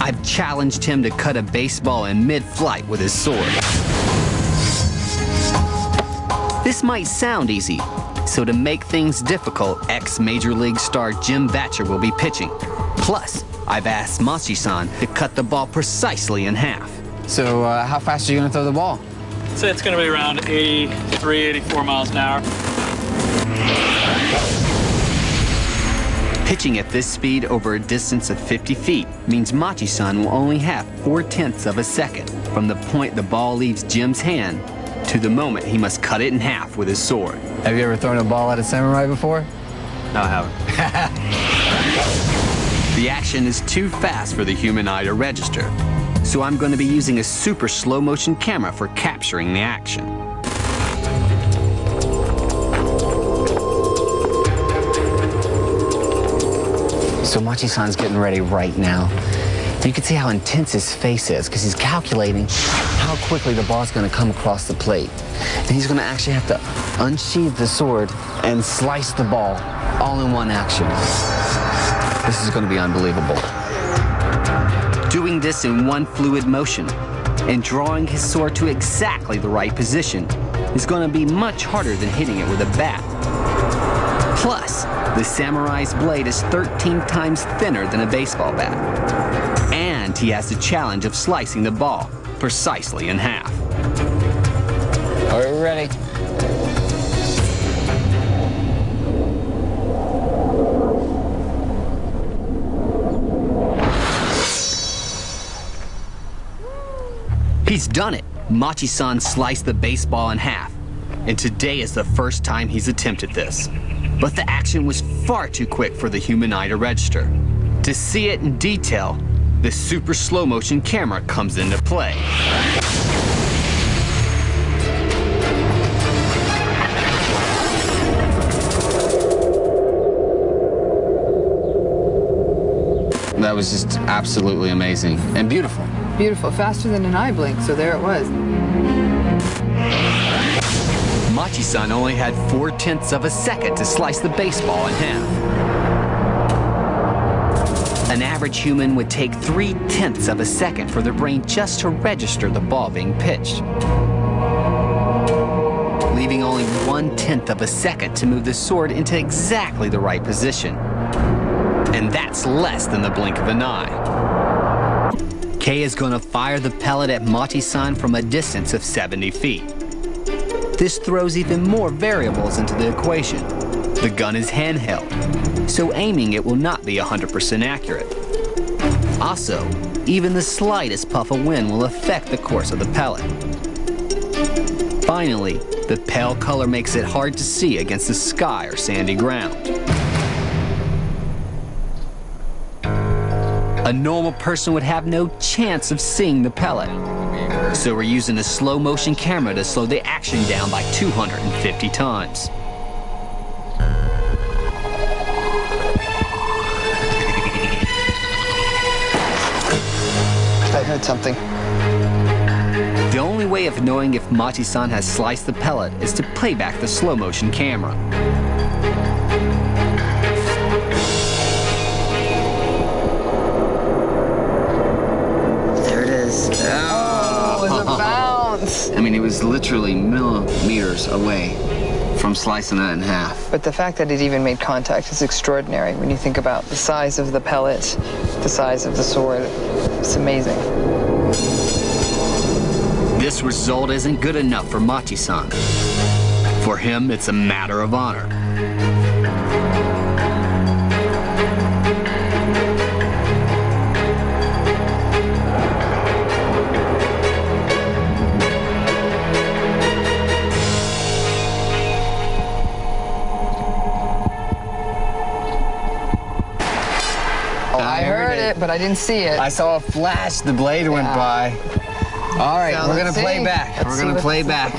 I've challenged him to cut a baseball in mid-flight with his sword. This might sound easy, so to make things difficult, ex-Major League star Jim Batcher will be pitching. Plus, I've asked Machi-san to cut the ball precisely in half. So how fast are you going to throw the ball? So it's going to be around 83, 84 miles an hour. Pitching at this speed over a distance of 50 feet means Machi-san will only have 4/10 of a second from the point the ball leaves Jim's hand to the moment he must cut it in half with his sword. Have you ever thrown a ball at a samurai before? No, I haven't. The action is too fast for the human eye to register, so I'm going to be using a super slow motion camera for capturing the action. So Machi-san's getting ready right now. You can see how intense his face is because he's calculating how quickly the ball's going to come across the plate. And he's going to actually have to unsheath the sword and slice the ball all in one action. This is going to be unbelievable. Doing this in one fluid motion and drawing his sword to exactly the right position is going to be much harder than hitting it with a bat. Plus, the samurai's blade is 13 times thinner than a baseball bat. And he has the challenge of slicing the ball precisely in half. Are we ready? He's done it. Machi-san sliced the baseball in half. And today is the first time he's attempted this. But the action was far too quick for the human eye to register. To see it in detail, the super slow motion camera comes into play. That was just absolutely amazing and beautiful. Beautiful, faster than an eye blink, so there it was. Machi-san only had 4/10 of a second to slice the baseball in half. An average human would take 3/10 of a second for their brain just to register the ball being pitched, leaving only 1/10 of a second to move the sword into exactly the right position. And that's less than the blink of an eye. Kei is going to fire the pellet at Machi-san from a distance of 70 feet. This throws even more variables into the equation. The gun is handheld, so aiming it will not be 100% accurate. Also, even the slightest puff of wind will affect the course of the pellet. Finally, the pale color makes it hard to see against the sky or sandy ground. A normal person would have no chance of seeing the pellet. So we're using a slow motion camera to slow the action down by 250 times. I heard something. The only way of knowing if Machi-san has sliced the pellet is to play back the slow motion camera. I mean, it was literally millimeters away from slicing it in half. But the fact that it even made contact is extraordinary when you think about the size of the pellet, the size of the sword. It's amazing. This result isn't good enough for Machi-san. For him, it's a matter of honor. But I didn't see it. I saw a flash, the blade went by. All right, we're gonna play back. We're gonna play back.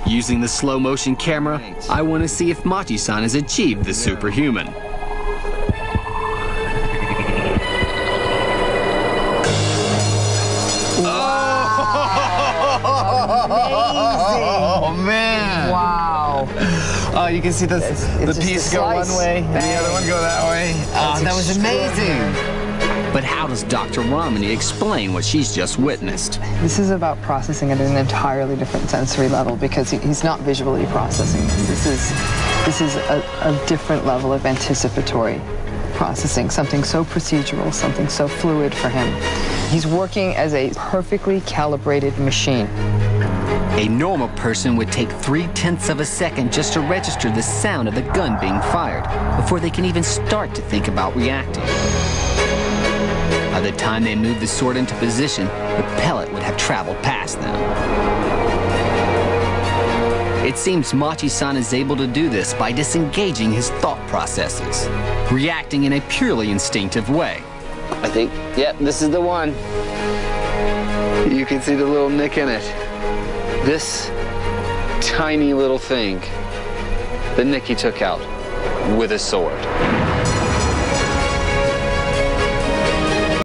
Using the slow motion camera, I want to see if Machi-san has achieved the superhuman. Oh man! Wow! Oh, you can see the piece go one way and the other one go that way. Oh, that was amazing. But how does Dr. Romani explain what she's just witnessed? This is about processing at an entirely different sensory level because he's not visually processing this. This is a different level of anticipatory processing, something so procedural, something so fluid for him. He's working as a perfectly calibrated machine. A normal person would take 3/10 of a second just to register the sound of the gun being fired before they can even start to think about reacting. By the time they moved the sword into position, the pellet would have traveled past them. It seems Machi-san is able to do this by disengaging his thought processes, reacting in a purely instinctive way. I think, yep, this is the one. You can see the little nick in it. This tiny little thing, the nick he took out with a sword.